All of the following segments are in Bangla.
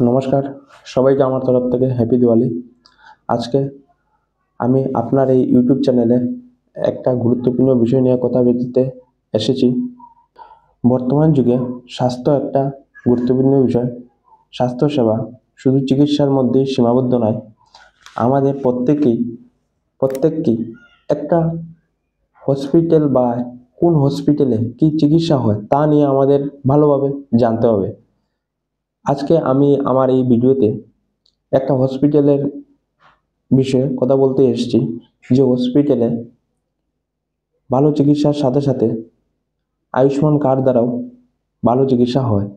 নমস্কার, সবাইকে আমার তরফ থেকে হ্যাপি দিওয়ালি। আজকে আমি আপনার এই ইউটিউব চ্যানেলে একটা গুরুত্বপূর্ণ বিষয় নিয়ে কথা বলতে এসেছি। বর্তমান যুগে স্বাস্থ্য একটা গুরুত্বপূর্ণ বিষয়। স্বাস্থ্যসেবা শুধু চিকিৎসার মধ্যেই সীমাবদ্ধ নয়, আমাদের প্রত্যেককেই একটা হসপিটাল বা কোন হসপিটালে কী চিকিৎসা হয় তা নিয়ে আমাদের ভালোভাবে জানতে হবে। আজকে আমি আমার এই ভিডিওতে একটা হসপিটালের বিষয়ে কথা বলতে এসেছি, যে হসপিটালে ভালো চিকিৎসার সাথে সাথে আয়ুষ্মান কার্ড দ্বারাও ভালো চিকিৎসা হয়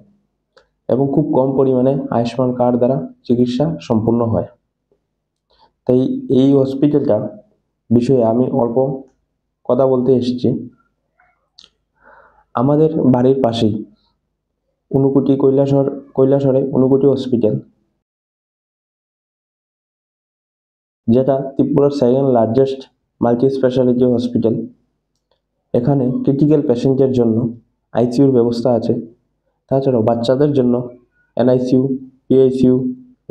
এবং খুব কম পরিমাণে আয়ুষ্মান কার্ড দ্বারা চিকিৎসা সম্পূর্ণ হয়। তাই এই হসপিটালটা বিষয়ে আমি অল্প কথা বলতে এসেছি। আমাদের বাড়ির পাশেই ঊনকোটি কৈলাসহরে ঊনকোটি হসপিটাল, যেটা ত্রিপুরার second largest multi speciality hospital. এখানে ক্রিটিক্যাল পেশেন্টের জন্য আইসিইউর ব্যবস্থা আছে। তাছাড়াও বাচ্চাদের জন্য এনআইসিইউ, পিআইসিইউ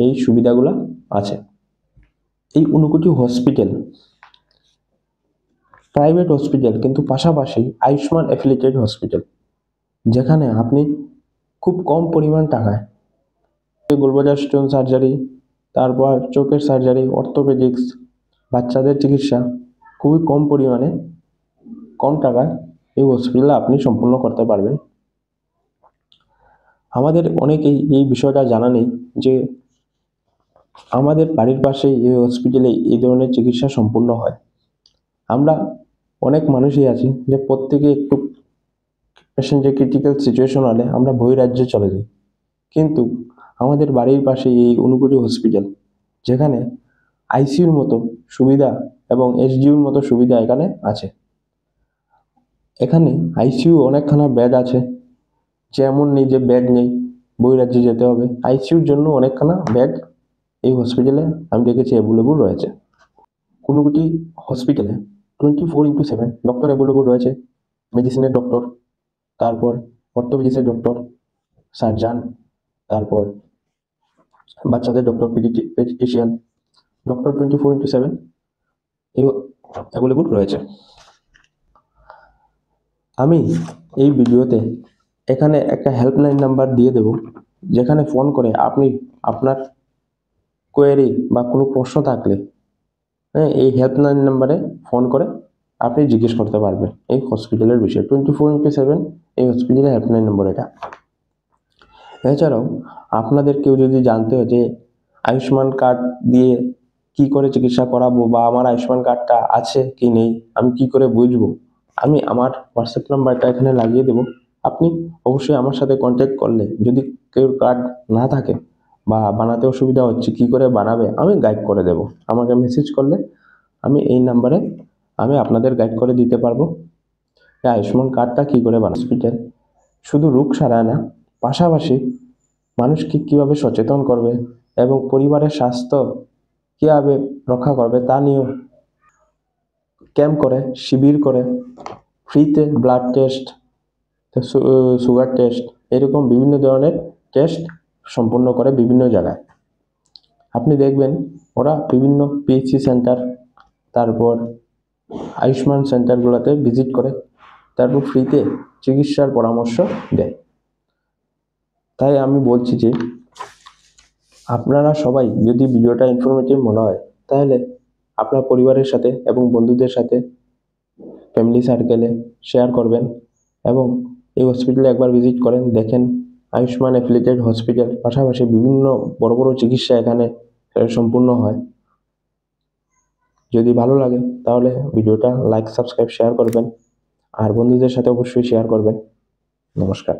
এই সুবিধাগুলো আছে। এই ঊনকোটি হসপিটাল প্রাইভেট হসপিটাল, কিন্তু পাশাপাশি আয়ুষ্মান অ্যাফিলিয়েটেড হসপিটাল, যেখানে আপনি খুব কম পরিমাণ টাকায় গোলবাজার স্টোন সার্জারি, তারপর চোখের সার্জারি, অর্থোপেডিক্স, বাচ্চাদের চিকিৎসা খুবই কম পরিমাণে কম টাকায় এই হসপিটালে আপনি সম্পূর্ণ করতে পারবেন। আমাদের অনেকেই এই বিষয়টা জানা নেই যে আমাদের বাড়ির পাশেই এই হসপিটালে এই ধরনের চিকিৎসা সম্পূর্ণ হয়। আমরা অনেক মানুষই আছি যে প্রত্যেকে একটু পেশেন্টের ক্রিটিক্যাল সিচুয়েশন হলে আমরা বহিরাজ্যে চলে যাই, কিন্তু আমাদের বাড়ির পাশে এই ঊনকোটি হসপিটাল, যেখানে আইসিইউর মতো সুবিধা এবং এসডিইউর মতো সুবিধা এখানে আছে। এখানে আইসিইউ অনেকখানা বেড আছে, যেমন নেই যে বেড নেই বহিরাজ্যে যেতে হবে, আইসিইউর জন্য অনেকখানা বেড এই হসপিটালে আমি দেখেছি অ্যাভেলেবল রয়েছে। ঊনকোটি হসপিটালে 24/7 ডক্টর অ্যাভেলেবল রয়েছে। মেডিসিনের ডক্টর, তারপর অর্থোপেডিক্সের ডক্টর, সার্জান, তারপর বাচ্চাদের ডক্টর, পেডিয়াট্রিশিয়ান ডক্টর 24/7 এই অ্যাভেলেবল রয়েছে। আমি এই ভিডিওতে এখানে একটা হেল্পলাইন নাম্বার দিয়ে দেব, যেখানে ফোন করে আপনি আপনার কোয়েরি বা কোনো প্রশ্ন থাকলে এই হেল্পলাইন নাম্বারে ফোন করে আপনি জিজ্ঞেস করতে পারবেন এই হসপিটালের বিষয়ে। 24/7 এই হসপিটালের হেল্পলাইন নম্বর এটা। এছাড়াও আপনাদের কেউ যদি জানতে হয় যে আয়ুষ্মান কার্ড দিয়ে কি করে চিকিৎসা করাবো, বা আমার আয়ুষ্মান কার্ডটা আছে কি নেই আমি কি করে বুঝবো, আমি আমার হোয়াটসঅ্যাপ নাম্বারটা এখানে লাগিয়ে দেবো। আপনি অবশ্যই আমার সাথে কন্ট্যাক্ট করলে, যদি কেউ কার্ড না থাকে বা বানাতে অসুবিধা হচ্ছে কি করে বানাবে, আমি গাইড করে দেব। আমাকে মেসেজ করলে আমি এই নাম্বারে আমি আপনাদের গাইড করে দিতে পারবো যে আয়ুষ্মান কার্ডটা কি করে বানাবে। হসপিটাল শুধু রোগ সারায় না, পাশাপাশি মানুষকে কীভাবে সচেতন করবে এবং পরিবারের স্বাস্থ্য কীভাবে রক্ষা করবে তা নিয়েও ক্যাম্প করে, শিবির করে, ফ্রিতে ব্লাড টেস্ট, সুগার টেস্ট, এরকম বিভিন্ন ধরনের টেস্ট সম্পন্ন করে বিভিন্ন জায়গায়। আপনি দেখবেন ওরা বিভিন্ন পিএইচসি সেন্টার, তারপর আয়ুষ্মান সেন্টারগুলোতে ভিজিট করে, তারপর ফ্রিতে চিকিৎসার পরামর্শ দেয়। তাই আমি বলছি যে আপনারা সবাই যদি ভিডিওটা ইনফরমেটিভ মনে হয়, তাহলে আপনার পরিবারের সাথে এবং বন্ধুদের সাথে ফ্যামিলি সার্কেলে শেয়ার করবেন এবং এই হসপিটালে একবার ভিজিট করেন, দেখেন আয়ুষ্মান অ্যাফিলিয়েটেড হসপিটাল, পাশাপাশি বিভিন্ন বড় বড় চিকিৎসা এখানে সম্পূর্ণ হয়। যদি ভালো লাগে তাহলে ভিডিওটা লাইক, সাবস্ক্রাইব, শেয়ার করবেন, আর বন্ধুদের সাথে অবশ্যই শেয়ার করবেন। নমস্কার।